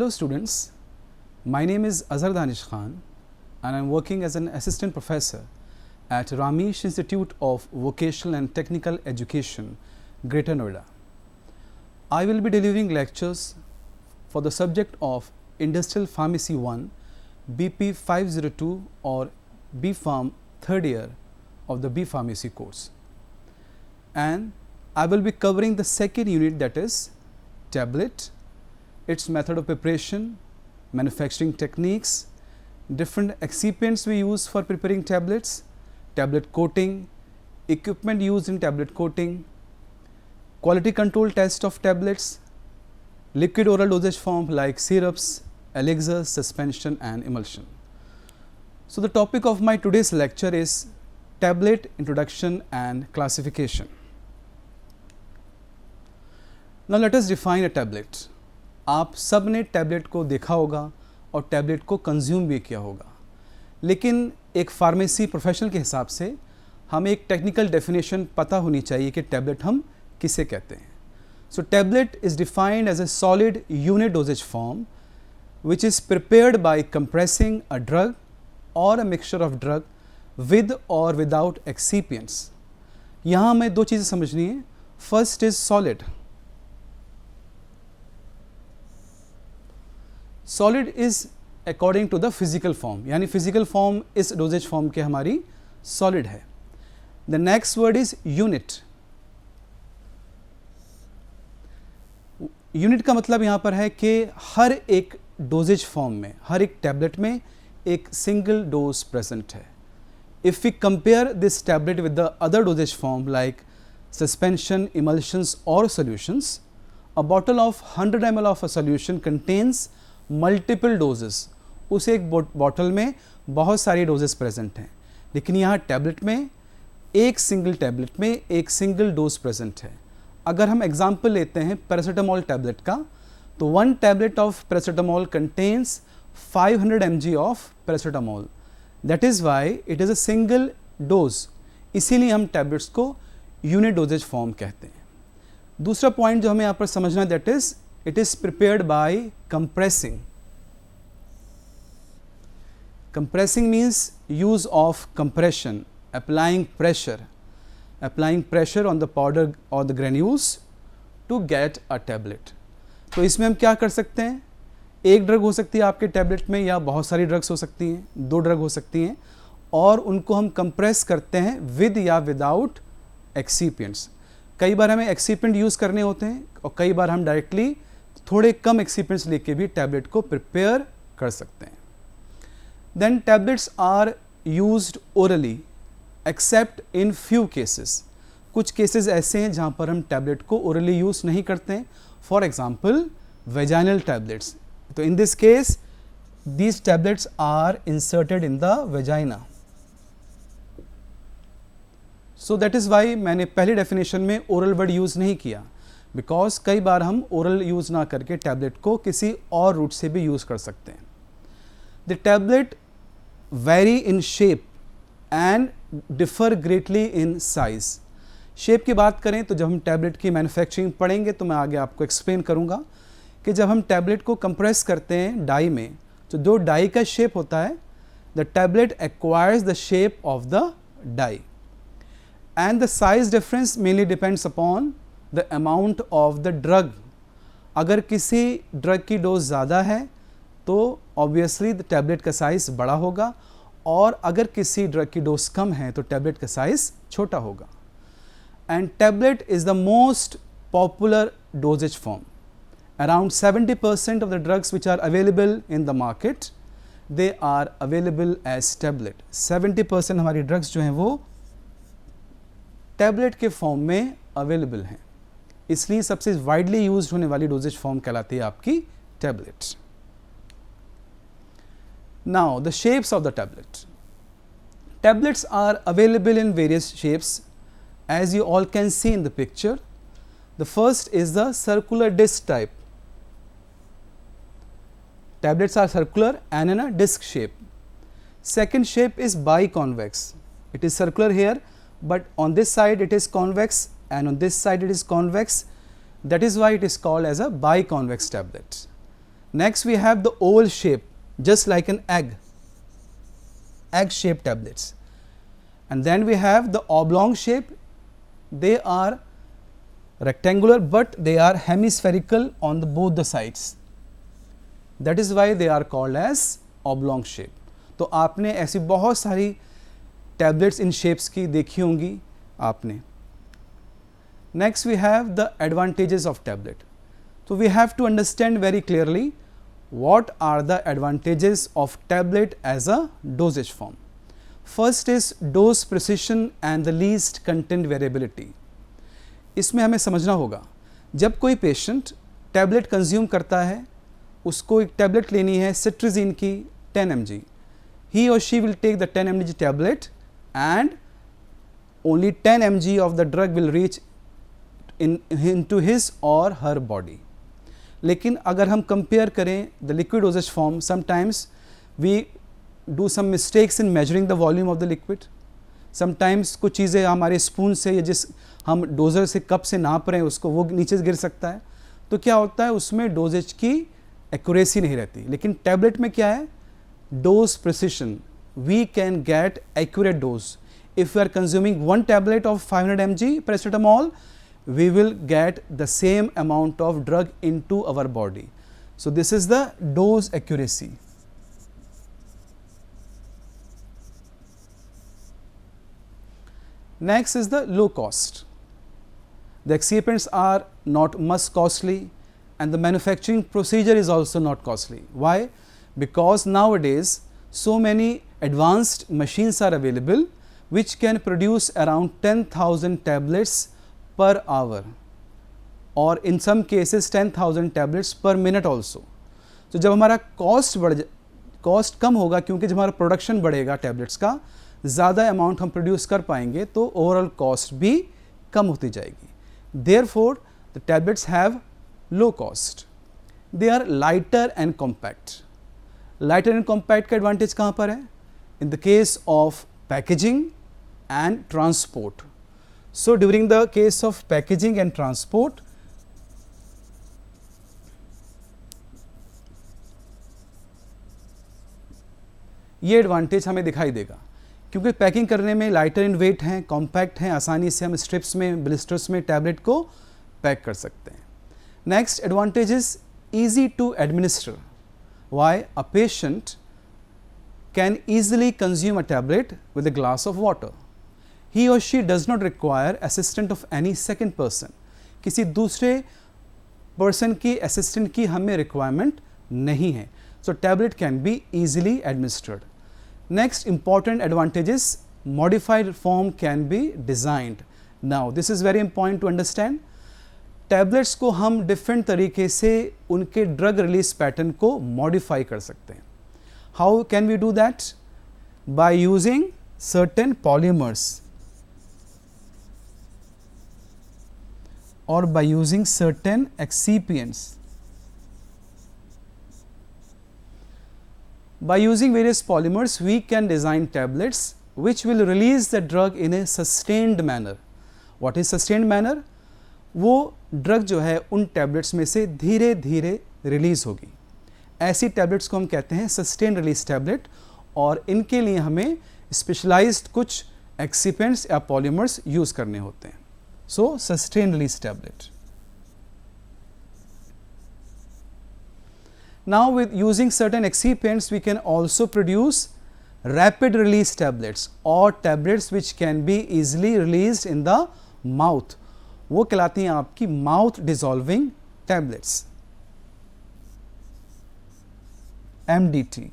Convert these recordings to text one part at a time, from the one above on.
Hello students, my name is Azhar Danish Khan and I am working as an assistant professor at Ramesh Institute of Vocational and Technical Education, Greater Noida. I will be delivering lectures for the subject of Industrial Pharmacy 1, BP 502 or B Pharm 3rd year of the B Pharmacy course. And I will be covering the second unit, that is tablet, its method of preparation, manufacturing techniques, different excipients we use for preparing tablets, tablet coating, equipment used in tablet coating, quality control test of tablets, liquid oral dosage form like syrups, elixirs, suspension and emulsion. So, the topic of my today's lecture is tablet introduction and classification. Now, let us define a tablet. आप सब ने tablet को देखा होगा और tablet को consume भी किया होगा, लेकिन एक फार्मेसी प्रोफेशनल के हिसाब से हमें एक टेक्निकल डेफिनेशन पता होनी चाहिए कि टैबलेट हम किसे कहते हैं. So tablet is defined as a solid unit dosage form which is prepared by compressing a drug और a mixture of drug with और विदाउट एक्सीपियंट्स. यहाँ हमें दो चीज़ें समझनी है. First is solid. Solid is according to the physical form, यानी physical form इस डोजेज फॉर्म के हमारी सॉलिड है. The next word is unit. Unit का मतलब यहाँ पर है कि हर एक डोजेज फॉर्म में, हर एक टैबलेट में एक सिंगल डोज प्रेजेंट है. If we compare this tablet with the other dosage form like suspension, emulsions और solutions, a bottle of 100 ml of a solution contains multiple doses. उस एक बॉटल में बहुत सारी डोजेस प्रेजेंट हैं, लेकिन यहाँ टैबलेट में एक सिंगल टैबलेट में एक सिंगल डोज प्रेजेंट है. अगर हम एग्जांपल लेते हैं पैरासीटामोल टैबलेट का, तो one tablet of paracetamol contains 500 mg of paracetamol. That is why it is a single dose. इसीलिए हम टैबलेट्स को यूनिट डोजेज फॉर्म कहते हैं. दूसरा पॉइंट जो हमें यहाँ पर समझना, that is it is prepared by compressing. Compressing means use of compression, applying pressure on the powder or the granules to get a tablet. तो इसमें हम क्या कर सकते हैं, एक ड्रग हो सकती है आपके टैबलेट में या बहुत सारी ड्रग्स हो सकती हैं, दो ड्रग हो सकती हैं, और उनको हम कंप्रेस करते हैं विद या विदाउट एक्सीपियंट्स. कई बार हमें एक्सीपियंट यूज़ करने होते हैं और कई बार हम डायरेक्टली थोड़े कम एक्सीपियंट्स लेके भी टैबलेट को प्रिपेयर कर सकते हैं. Then tablets are used orally except in few cases. कुछ केसेस ऐसे हैं जहाँ पर हम टैबलेट को ओरली यूज़ नहीं करते हैं. For example vaginal tablets. तो in this case these tablets are inserted in the vagina. So that is why मैंने पहली डेफिनेशन में ओरल वर्ड यूज़ नहीं किया, बिकॉज कई बार हम ओरल यूज़ ना करके टैबलेट को किसी और रूट से भी यूज़ कर सकते हैं. The tablet very in shape and differ greatly in size. Shape की बात करें तो जब हम टैबलेट की मैन्युफैक्चरिंग पढ़ेंगे तो मैं आगे आपको एक्सप्लेन करूँगा कि जब हम टैबलेट को कंप्रेस करते हैं डाई में, तो जो डाई का शेप होता है, the tablet acquires the shape of the die. And the size difference mainly depends upon the amount of the drug. अगर किसी ड्रग की डोज ज़्यादा है तो ऑब्वियसली द टैबलेट का साइज़ बड़ा होगा, और अगर किसी ड्रग की डोज कम है तो टैबलेट का साइज़ छोटा होगा. And tablet is the most popular dosage form. Around 70% of the drugs which are available in the market, they are available as tablet. 70% हमारी ड्रग्स जो हैं वो टैबलेट के फॉर्म में अवेलेबल हैं. इसलिए सबसे वाइडली यूज्ड होने वाली डोजेज फॉर्म कहलाती है आपकी tablet. Now the shapes of the tablet. Tablets are available in various shapes as you all can see in the picture. The first is the circular disc type. Tablets are circular and in a disc shape. Second shape is biconvex. It is circular here, but on this side it is convex and on this side it is convex. That is why it is called as a biconvex tablet. Next we have the oval shape, just like an egg shaped tablets. And then we have the oblong shape. They are rectangular but they are hemispherical on both the sides. That is why they are called as oblong shape. तो आपने ऐसी बहुत सारी tablets in shapes की देखी होंगी आपने. Next we have the advantages of tablet. So we have to understand very clearly what are the advantages of tablet as a dosage form. First is dose precision and the least content variability. इसमें हमें समझना होगा, जब कोई patient tablet consume करता है, उसको एक टैबलेट लेनी है सिट्रिजिन की 10 mg, he or she will take the 10 mg tablet and only 10 mg of the drug will reach into his or her body. लेकिन अगर हम कंपेयर करें the liquid dosage form, sometimes we do some mistakes in measuring the volume of the liquid. Sometimes कुछ चीज़ें हमारे spoon से या जिस हम डोजर से कप से नाप रहे हैं उसको वो नीचे गिर सकता है. तो क्या होता है, उसमें डोजेज की एक्यूरेसी नहीं रहती. लेकिन टैबलेट में क्या है, dose precision, we can get accurate dose. If you are consuming 1 tablet of 500 mg paracetamol, we will get the same amount of drug into our body. So this is the dose accuracy. Next is the low cost. The excipients are not much costly and the manufacturing procedure is also not costly. Why? Because nowadays so many advanced machines are available which can produce around 10,000 tablets per hour or in some cases 10,000 tablets per minute also. तो जब हमारा cost कम होगा, क्योंकि जब हमारा production बढ़ेगा tablets का, ज़्यादा अमाउंट हम प्रोड्यूस कर पाएंगे तो ओवरऑल कॉस्ट भी कम होती जाएगी. Therefore the tablets have low cost. They are lighter and compact. Lighter and compact का एडवांटेज कहाँ पर है? In the case of packaging and transport. So during the case of packaging and transport, ये advantage हमें दिखाई देगा, क्योंकि packing करने में लाइटर इन वेट हैं, कॉम्पैक्ट हैं, आसानी से हम स्ट्रिप्स में, ब्लिस्टर्स में टैबलेट को पैक कर सकते हैं. Next advantage is easy to administer. Why? A patient can easily consume a tablet with a glass of water. He or she does not require assistant of any second person. किसी दूसरे person की assistant की हमें requirement नहीं है. So tablet can be easily administered. Next important advantage is modified form can be designed. Now this is very important to understand. Tablets को हम different तरीके से उनके drug release pattern को modify कर सकते हैं. How can we do that? By using certain polymers or by using certain excipients. By using various polymers, we can design tablets which will release the drug in a sustained manner. What is sustained manner? वो drug जो है उन tablets में से धीरे धीरे release होगी. ऐसी टैबलेट्स को हम कहते हैं सस्टेन रिलीज टैबलेट, और इनके लिए हमें स्पेशलाइज्ड कुछ एक्सिपेंट्स या पॉलीमर्स यूज करने होते हैं. So sustained release tablet. Now with using certain excipients, we can also produce rapid release tablets or tablets which can be easily released in the mouth. वो कहलाती हैं आपकी mouth dissolving tablets, MDT.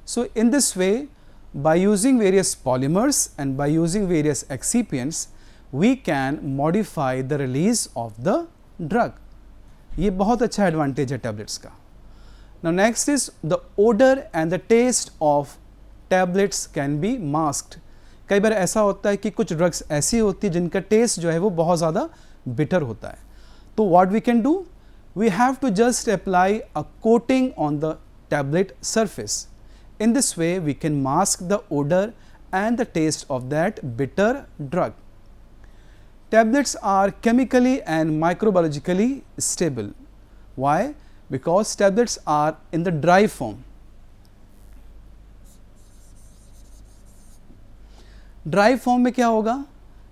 So in this way, by using various polymers and by using various excipients, we can modify the release of the drug. ये बहुत अच्छा advantage है tablets का. Now next is the odor and the taste of tablets can be masked. कई बार ऐसा होता है कि कुछ ड्रग्स ऐसी होती है जिनका टेस्ट जो है वो बहुत ज़्यादा बिटर होता है. तो what we can do? We have to just apply a coating on the tablet surface. In this way we can mask the odor and the taste of that bitter drug. Tablets are chemically and microbiologically stable. Why? because tablets are in the dry form. Dry form में क्या होगा,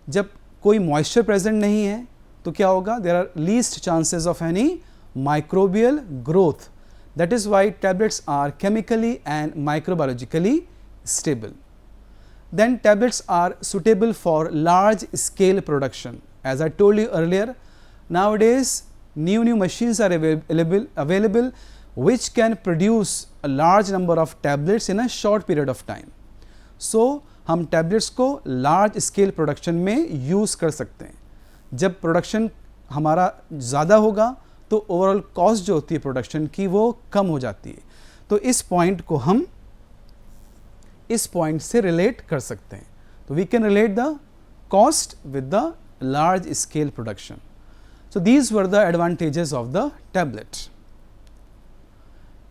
जब कोई moisture present नहीं है तो क्या होगा, there are least chances of any microbial growth. That is why tablets are chemically and microbiologically stable. Then tablets are suitable for large scale production. As I told you earlier, nowadays new machines are available which can produce a large number of tablets in a short period of time. So हम tablets को large scale production में use कर सकते हैं. जब production हमारा ज़्यादा होगा तो overall cost जो होती है production की वो कम हो जाती है. तो इस point को हम इस पॉइंट से रिलेट कर सकते हैं. तो we can relate the cost with the large scale production. So these were the advantages of the tablet.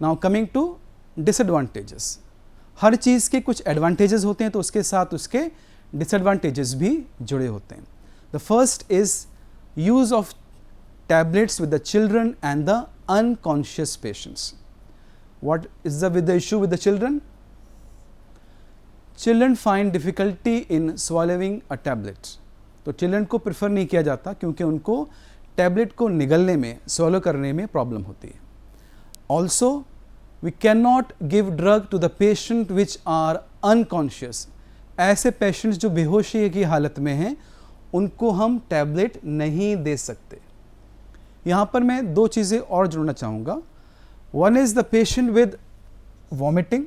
Now coming to disadvantages. हर चीज़ के कुछ एडवांटेजेस होते हैं तो उसके साथ उसके डिसएडवांटेजेस भी जुड़े होते हैं. The first is use of tablets with the children and the unconscious patients. What is the issue with the children? Children find difficulty in swallowing a tablet. तो चिल्ड्रन को प्रेफर नहीं किया जाता क्योंकि उनको टैबलेट को निगलने में, swallow करने में प्रॉब्लम होती है. Also we can not give drug to the patient which are unconscious. ऐसे पेशेंट्स जो बेहोशी की हालत में हैं उनको हम टैबलेट नहीं दे सकते. यहाँ पर मैं दो चीज़ें और जोड़ना चाहूँगा. One is the patient with vomiting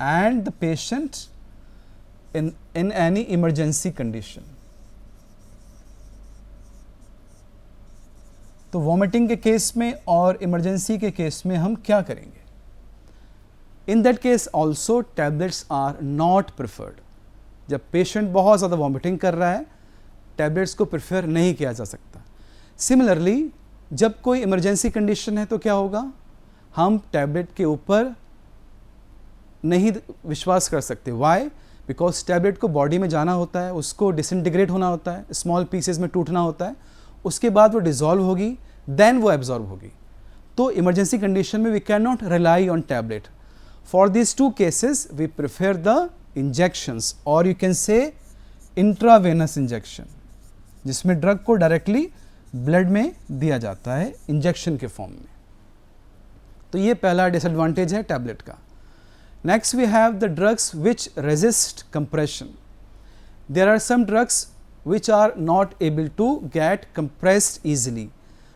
and the patient in any emergency condition. तो वॉमिटिंग के केस में और इमरजेंसी के केस में हम क्या करेंगे? In that case also tablets are not preferred. जब पेशेंट बहुत ज़्यादा वॉमिटिंग कर रहा है टैबलेट्स को प्रेफर नहीं किया जा सकता. सिमिलरली जब कोई इमरजेंसी कंडीशन है तो क्या होगा, हम टैबलेट के ऊपर नहीं विश्वास कर सकते. वाई? बिकॉज टैबलेट को बॉडी में जाना होता है, उसको डिसइंटीग्रेट होना होता है, स्मॉल पीसेस में टूटना होता है, उसके बाद वो डिजॉल्व होगी, देन वो एब्जॉर्ब होगी. तो इमरजेंसी कंडीशन में we can not rely on tablet. For this two cases we prefer the injections और you can say intravenous injection, जिसमें ड्रग को डायरेक्टली ब्लड में दिया जाता है इंजेक्शन के फॉर्म में. तो ये पहला डिसएडवांटेज है टैबलेट का. Next we have the drugs which resist compression. There are some drugs which are not able to get compressed easily.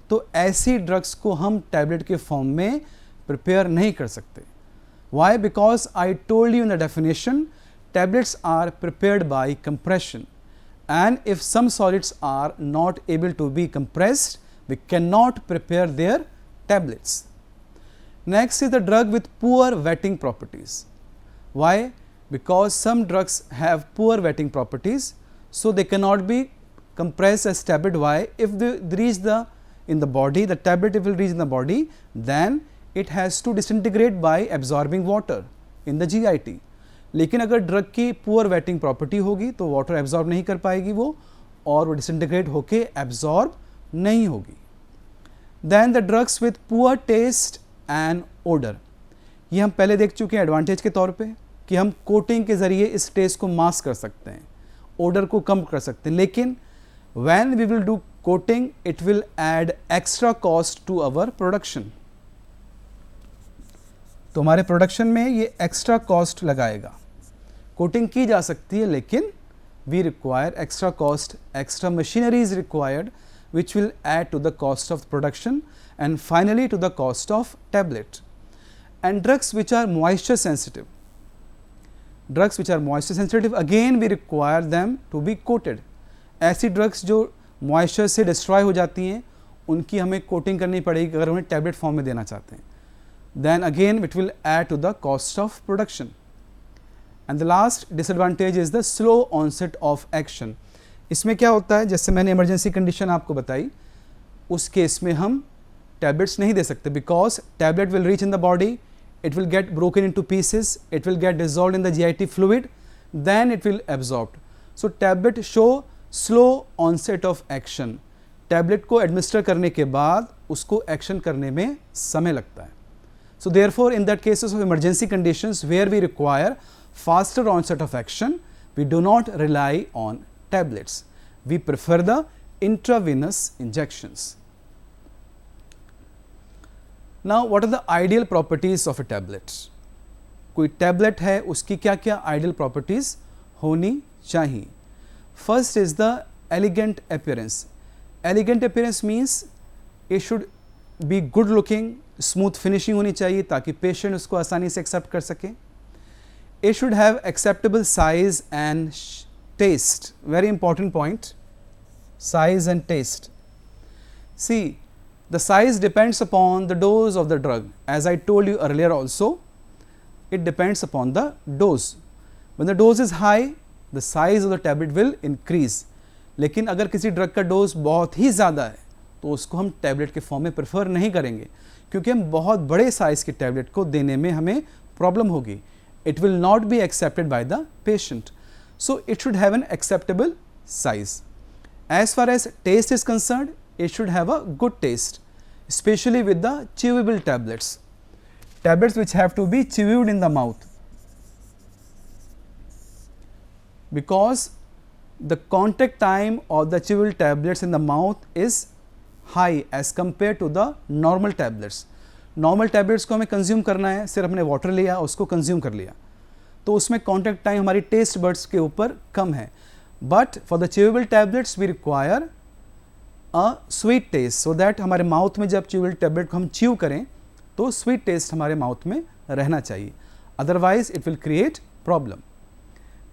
तो ऐसी ड्रग्स को हम टैबलेट के फॉर्म में प्रिपेयर नहीं कर सकते. Why? Because I told you in the definition, tablets are prepared by compression, and if some solids are not able to be compressed, we cannot prepare their tablets. Next is the drug with poor wetting properties. Why? Because some drugs have poor wetting properties, so they cannot be compressed as tablet. Why? If they reach in the body, the tablet will reach in the body, then it has to disintegrate by absorbing water in the GIT. लेकिन अगर drug की poor waiting property होगी तो water absorb नहीं कर पाएगी वो, और वो डिसइंटीग्रेट होके एब्जॉर्ब नहीं होगी. Then the drugs with poor taste and odour. ये हम पहले देख चुके हैं एडवांटेज के तौर पे कि हम कोटिंग के ज़रिए इस टेस्ट को मास्क कर सकते हैं, ओडर को कम कर सकते हैं. लेकिन when we will do coating it will add extra cost to our production. तो हमारे प्रोडक्शन में ये एक्स्ट्रा कॉस्ट लगाएगा. कोटिंग की जा सकती है लेकिन we require extra cost, extra machinery is required which will add to the cost of production and finally to the cost of tablet. And drugs which are moisture sensitive. Drugs which are moisture sensitive, again we require them to be coated. ऐसी drugs जो moisture से destroy हो जाती हैं उनकी हमें coating करनी पड़ेगी अगर उन्हें tablet form में देना चाहते हैं. Then again it will add to the cost of production. And the last disadvantage is the slow onset of action. इसमें क्या होता है, जैसे मैंने इमरजेंसी कंडीशन आपको बताई, उस केस में हम टैबलेट्स नहीं दे सकते because tablet will reach in the body, it will get broken into pieces, it will get dissolved in the GIT fluid, then it will absorbed. So tablet show slow onset of action. Tablet को administer करने के बाद उसको action करने में समय लगता है. So therefore, in that cases of emergency conditions where we require faster onset of action, we do not rely on tablets. We prefer the intravenous injections. Now, what are the ideal properties of a tablet? कोई tablet है, उसकी क्या क्या ideal properties होनी चाहिए? First is the elegant appearance. Elegant appearance means it should be good looking, smooth finishing होनी चाहिए ताकि पेशेंट उसको आसानी से एक्सेप्ट कर सके. It should have acceptable size and taste. Very important point, size and taste. See, the size depends upon the dose of the drug. As I told you earlier also, it depends upon the dose. When the dose is high, the size of the tablet will increase. लेकिन अगर किसी drug का dose बहुत ही ज़्यादा है तो उसको हम टैबलेट के फॉर्म में प्रेफर नहीं करेंगे, क्योंकि हम बहुत बड़े साइज की टैबलेट को देने में हमें प्रॉब्लम होगी. It will not be accepted by the patient. So it should have an acceptable size. As far as taste is concerned, it should have a good taste, especially with the chewable tablets. Tablets which have to be chewed in the mouth, because the contact time of the chewable tablets in the mouth is high as compared to the normal tablets. Normal tablets को हमें consume करना है, सिर्फ हमने water लिया, उसको consume कर लिया, तो उसमें कॉन्टैक्ट टाइम हमारी टेस्ट बड्स के ऊपर कम है. But for the chewable tablets we require a sweet taste, so that हमारे माउथ में जब च्यूएबल टैबलेट को हम च्यू करें तो स्वीट टेस्ट हमारे माउथ में रहना चाहिए, otherwise it will create problem.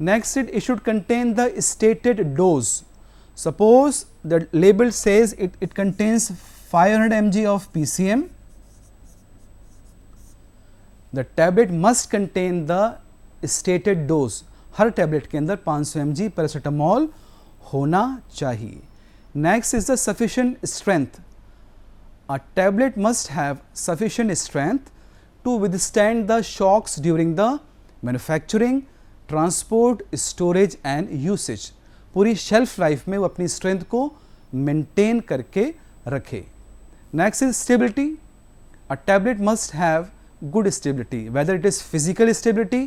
Next, it should contain the stated dose. Suppose the label says it contains 500 mg of PCM, the tablet must contain the stated dose. Her tablet के अंदर 500 mg paracetamol होना चाहिए. Next is the sufficient strength. A tablet must have sufficient strength to withstand the shocks during the manufacturing, transport, storage and usage. पूरी shelf life में वो अपनी strength को maintain करके रखे. Next is stability. A tablet must have good stability, whether it is physical stability,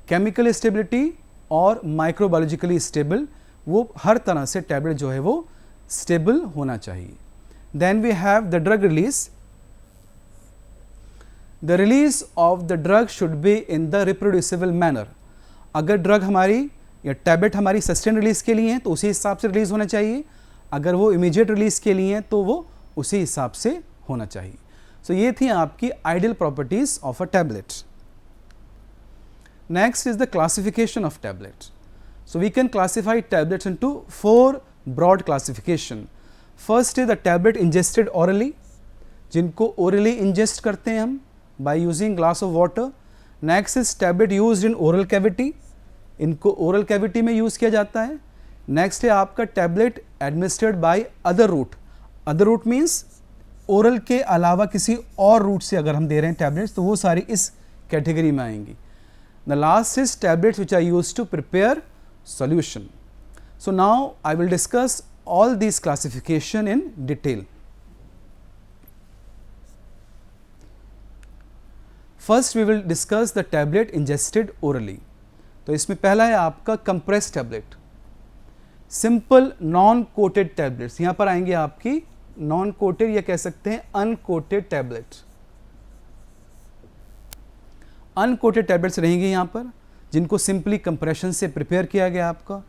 chemical stability और माइक्रोबायोलॉजिकली stable. वो हर तरह से टैबलेट जो है वो स्टेबल होना चाहिए. Then we have the drug release. The release of the drug should be in the reproducible manner. अगर ड्रग हमारी या टैबलेट हमारी सस्टेन रिलीज के लिए हैं तो उसी हिसाब से रिलीज होना चाहिए. अगर वो इमीडिएट रिलीज के लिए हैं तो वो उसी हिसाब से होना चाहिए. सो ये थी आपकी ideal properties of a tablet. Next is the classification of tablet. So we can classify tablets into 4 broad classification. First is the tablet ingested orally, जिनको ओरली इंजेस्ट करते हैं हम by using glass of water. Next is tablet used in oral cavity, इनको oral cavity में use किया जाता है. Next है आपका tablet administered by other route. Other route means oral के अलावा किसी और रूट से अगर हम दे रहे हैं टैबलेट्स तो वो सारी इस कैटेगरी में आएंगी. The last is tablets which are used to prepare solution. So now I will discuss all this classification in detail. First we will discuss the tablet ingested orally. तो इसमें पहला है आपका compress tablet. Simple non coated tablets यहाँ पर आएंगे आपकी. Non coated या कह सकते हैं अनकोटेड टैबलेट. अनकोटेड टैबलेट्स रहेंगे यहाँ पर, जिनको सिंपली कंप्रेशन से प्रिपेयर किया गया. आपका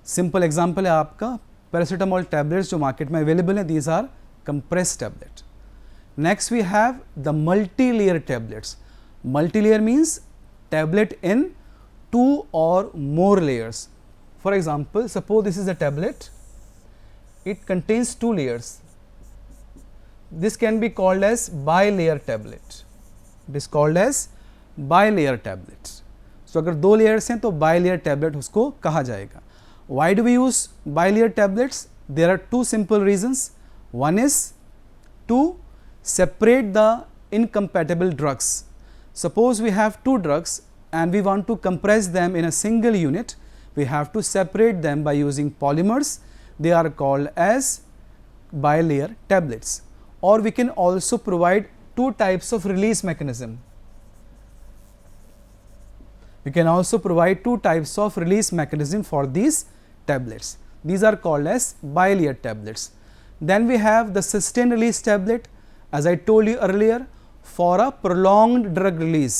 सिंपल एग्जांपल है आपका पैरासीटामोल टैबलेट्स जो मार्केट में अवेलेबल हैं. These are compress tablet. Next we have the multi layer tablets. Multi layer means tablet in 2 or more layers. For example, suppose this is a tablet, it contains 2 layers. This can be called as bi-layer tablet. It is called as bi-layer tablet. So अगर 2 layers हैं तो bi-layer tablet उसको कहा जाएगा. Why do we use bi-layer tablets? There are 2 simple reasons. One is to separate the incompatible drugs. Suppose we have 2 drugs and we want to compress them in a single unit, we have to separate them by using polymers. They are called as bilayer tablets. or we can also provide two types of release mechanism. We can also provide two types of release mechanism for these tablets. These are called as bilayer tablets. Then we have the sustained release tablet, as I told you earlier, for a prolonged drug release.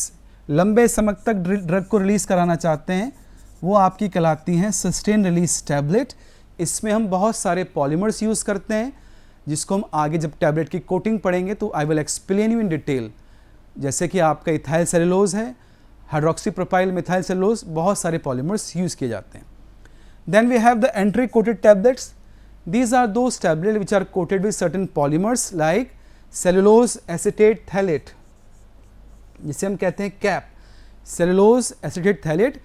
लंबे समय तक drug को release कराना चाहते हैं, वो आपकी कहलाती हैं सस्टेन रिलीज टैबलेट. इसमें हम बहुत सारे पॉलीमर्स यूज़ करते हैं, जिसको हम आगे जब टैबलेट की कोटिंग पढ़ेंगे तो I will explain you in detail. जैसे कि आपका इथाइल सेलुलोज है, हाइड्रोक्सी प्रोपाइल मिथाइल सेलुलोज, बहुत सारे पॉलीमर्स यूज़ किए जाते हैं. Then we have the entry coated tablets. These are those tablets which are coated with certain polymers like cellulose acetate phthalate, जिसे हम कहते हैं कैप. सेलुलोज एसिटेट थैलेट,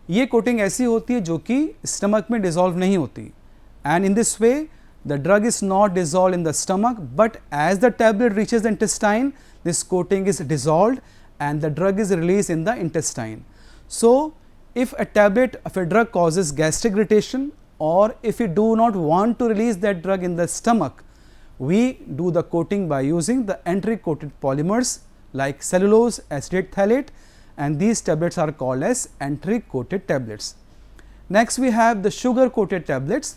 ये कोटिंग ऐसी होती है जो कि स्टमक में डिजॉल्व नहीं होती. And in this way the drug is not dissolve in the stomach, but as the tablet reaches the intestine, this coating is dissolve and the drug is released in the intestine. So if a tablet of a drug causes gastric irritation, or if we do not want to release that drug in the stomach, we do the coating by using the entry coated polymers like cellulose acetate phthalate, and these tablets are called as entry coated tablets. Next we have the sugar coated tablets,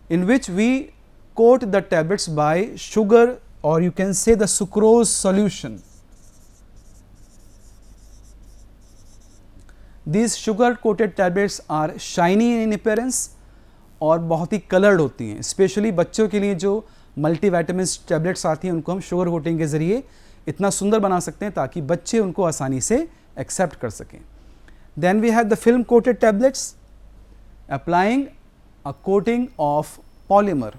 in which we coat the tablets by sugar, or you can say the sucrose solution. These sugar coated tablets are shiny in appearance और बहुत ही coloured होती हैं. Specially बच्चों के लिए जो multivitamin tablets आती हैं, उनको हम शुगर कोटिंग के ज़रिए इतना सुंदर बना सकते हैं ताकि बच्चे उनको आसानी से एक्सेप्ट कर सकें. Then we have the film coated tablets, applying a coating of polymer.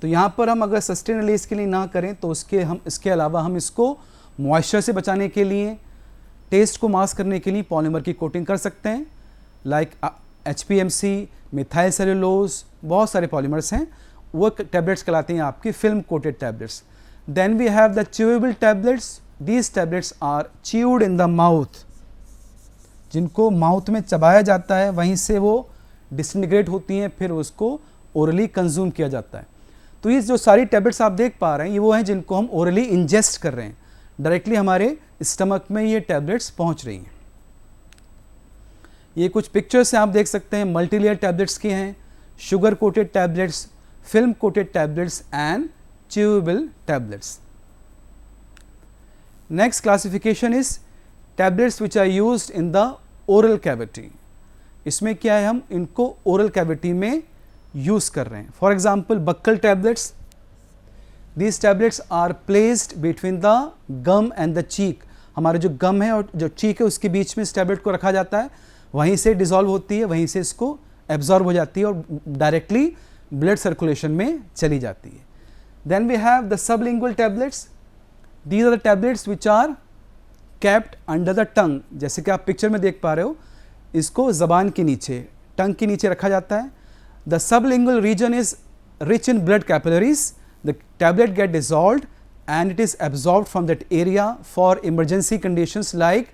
तो यहाँ पर हम अगर सस्टेन रिलीज के लिए ना करें तो इसके अलावा हम इसको मॉइस्चर से बचाने के लिए, टेस्ट को मास्क करने के लिए पॉलीमर की कोटिंग कर सकते हैं. लाइक HPMC, मिथाइल सेलुलोज, बहुत सारे पॉलीमर्स हैं, वो टैबलेट्स कहलाते हैं आपकी film coated tablets. Then we have the chewable tablets. These tablets are chewed in the mouth, जिनको माउथ में चबाया जाता है, वहीं से वो डिसइंटीग्रेट होती हैं, फिर उसको ओरली कंज्यूम किया जाता है. तो ये जो सारी टैबलेट्स आप देख पा रहे हैं, ये वो हैं जिनको हम ओरली इंजेस्ट कर रहे हैं, डायरेक्टली हमारे स्टमक में ये टैबलेट्स पहुंच रही हैं. ये कुछ पिक्चर्स आप देख सकते हैं, मल्टीलेयर टैबलेट्स की हैं, sugar coated tablets, film coated tablets and chewable tablets. Next classification is tablets which are used in the oral cavity. इसमें क्या है, हम इनको ओरल कैविटी में यूज कर रहे हैं. For example buccal tablets. These tablets are placed between the gum and the cheek. हमारे जो गम है और जो चीक है उसके बीच में इस टैबलेट को रखा जाता है, वहीं से डिजॉल्व होती है, वहीं से इसको एब्जॉर्ब हो जाती है और डायरेक्टली ब्लड सर्कुलेशन में चली जाती है. Then we have the sublingual tablets. These are the tablets which are kept under the tongue. जैसे कि आप पिक्चर में देख पा रहे हो, इसको जबान के नीचे, टंग के नीचे रखा जाता है. The sublingual region is rich in blood capillaries. The tablet get dissolved and it is absorbed from that area for emergency conditions like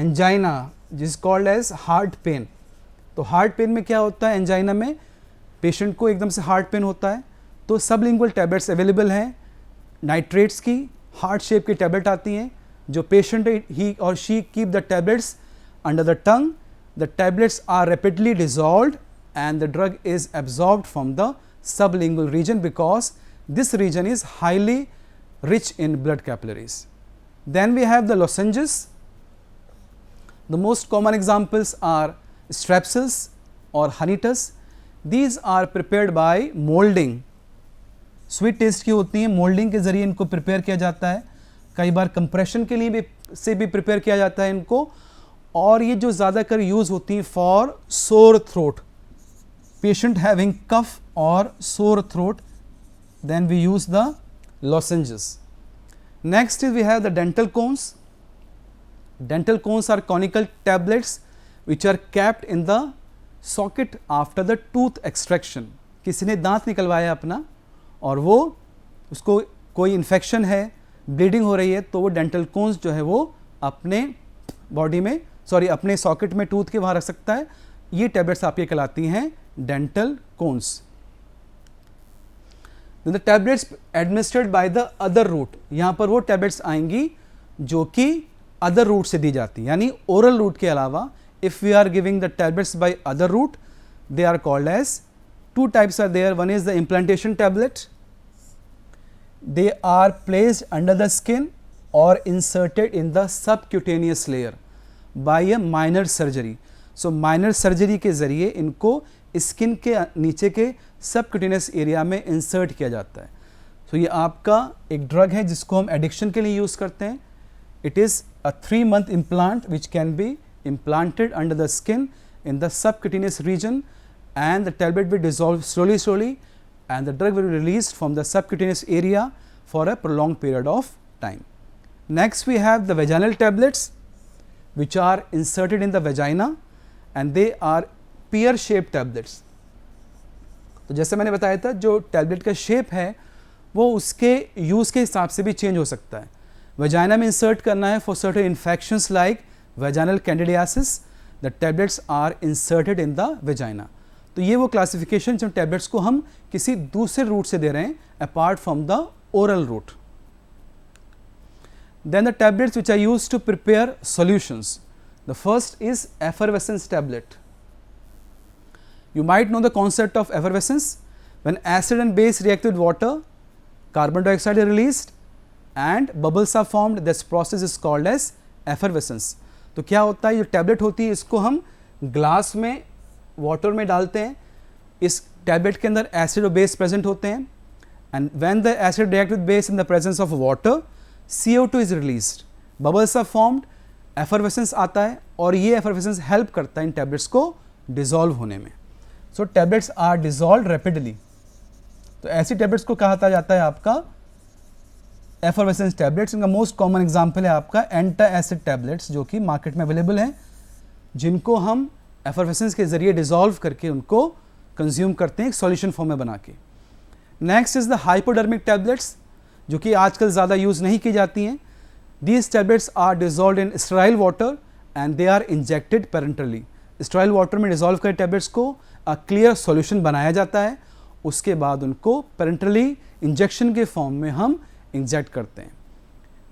angina, which is called as heart pain. तो हार्ट पेन में क्या होता है, angina में patient को एकदम से heart pen होता है, तो सबलिंगुअल टैबलेट्स अवेलेबल हैं. नाइट्रेट्स की हार्ट शेप की टैबलेट आती हैं, जो पेशेंट ही और she keep the tablets under the tongue. The tablets are rapidly dissolved and the drug is absorbed from the sublingual region because this region is highly rich in blood capillaries. Then we have the lozenges. The most common examples are strepsils or honeytus. These are prepared by molding. Sweet taste की होती हैं, moulding के ज़रिए इनको prepare किया जाता है. कई बार कंप्रेशन के लिए भी प्रिपेयर किया जाता है इनको. और ये जो ज़्यादातर यूज़ होती हैं for sore throat, patient having कफ और sore throat, then we use the lozenges. Next is we have the dental cones. Dental cones are conical tablets which are kept in the socket after the tooth extraction. किसी ने दांत निकलवाया अपना और वो उसको कोई इन्फेक्शन है, ब्लीडिंग हो रही है, तो वो डेंटल कोन्स जो है वो अपने बॉडी में अपने सॉकेट में टूथ के वहाँ रख सकता है. ये टैबलेट्स आपकी कहलाती हैं dental cones. The tablets administered by the other route, यहाँ पर वो टैबलेट्स आएंगी जो कि अदर रूट से दी जाती, यानी ओरल रूट के अलावा if we are giving the tablets by other route, they are called as, two types are there. One is the implantation tablet. They are placed under the skin or inserted in the subcutaneous layer by a minor surgery. So minor surgery के ज़रिए इनको skin के नीचे के subcutaneous area में insert किया जाता है. तो ये आपका एक ड्रग है जिसको हम एडिक्शन के लिए यूज़ करते हैं. It is a 3-month implant which can be implanted under the skin in the subcutaneous region, and the tablet will dissolve slowly and the drug will be released from the subcutaneous area for a prolonged period of time. Next we have the vaginal tablets which are inserted in the vagina and they are pear shaped tablets. तो जैसे मैंने बताया था जो tablet का shape है वो उसके यूज़ के हिसाब से भी चेंज हो सकता है. वजाइना में इंसर्ट करना है for certain infections like vaginal candidiasis, the tablets are inserted in the vagina. तो ये वो क्लासिफिकेशन जो टैबलेट्स को हम किसी दूसरे रूट से दे रहे हैं apart from the oral route. Then the tablets which are used to prepare solutions. The first is effervescence tablet. You might know the concept of effervescence. When acid and base react with water, carbon dioxide is released and bubbles are formed. This process is called as effervescence. तो क्या होता है, ये tablet होती है इसको हम glass में वाटर में डालते हैं. इस टैबलेट के अंदर एसिड और बेस प्रेजेंट होते हैं and when the acid react with base in the presence of water, CO2 is released, bubbles are formed, effervescence आता है और ये एफरवेसेंस हेल्प करता है इन टैबलेट्स को डिसॉल्व होने में. सो टैबलेट्स आर डिसॉल्व रैपिडली. तो ऐसी टैबलेट्स को कहा जाता है आपका एफरवेसेंस टैबलेट्स. इनका मोस्ट कॉमन एग्जांपल है आपका एंटा एसिड टैबलेट्स जो कि मार्केट में अवेलेबल हैं, जिनको हम एफरवेसेंस के ज़रिए डिसॉल्व करके उनको कंज्यूम करते हैं एक सॉल्यूशन फॉर्म में बना के. Next is the hypodermic tablets जो कि आजकल ज़्यादा यूज़ नहीं की जाती हैं. These tablets are dissolve in sterile water and they are injected parenterally. Sterile water में डिसॉल्व कर टैबलेट्स को क्लियर सॉल्यूशन बनाया जाता है, उसके बाद उनको पेरेंटली इंजेक्शन के फॉर्म में हम इंजेक्ट करते हैं.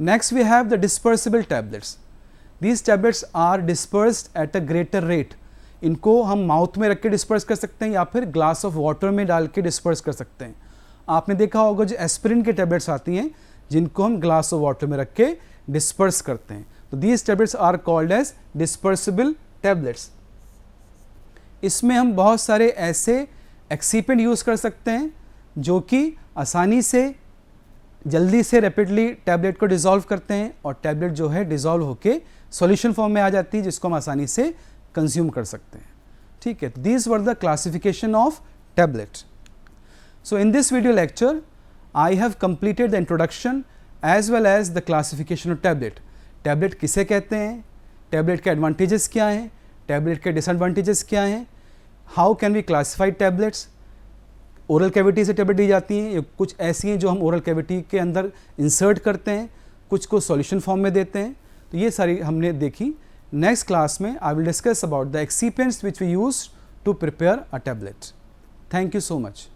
Next we have the dispersible tablets. These tablets are dispersed at a greater rate. इनको हम माउथ में रख के डिस्पर्स कर सकते हैं या फिर ग्लास ऑफ वाटर में डाल के डिस्पर्स कर सकते हैं. आपने देखा होगा जो एस्पिरिन के टैबलेट्स आती हैं जिनको हम ग्लास ऑफ वाटर में रख के डिस्पर्स करते हैं. तो these tablets are called as dispersible tablets. इसमें हम बहुत सारे ऐसे एक्सीपेंट यूज़ कर सकते हैं जो कि आसानी से जल्दी से रैपिडली टैबलेट को डिसॉल्व करते हैं और टैबलेट जो है डिसॉल्व होके सॉल्यूशन फॉर्म में आ जाती है जिसको हम आसानी से कंज्यूम कर सकते हैं. ठीक है, these were the classification of tablet. So in this video lecture I have completed the introduction as well as the classification of tablet. Tablet किसे कहते हैं, टैबलेट के एडवांटेजेस क्या हैं, टैबलेट के डिसएडवांटेजेस क्या हैं, how can we classify tablets. Oral cavity से टैबलेट दी जाती हैं, कुछ ऐसी हैं जो हम ओरल कैविटी के अंदर इंसर्ट करते हैं, कुछ को सॉल्यूशन फॉर्म में देते हैं. तो ये सारी हमने देखी. नेक्स्ट क्लास में I will discuss about the excipients which we use to prepare a tablet. Thank you so much.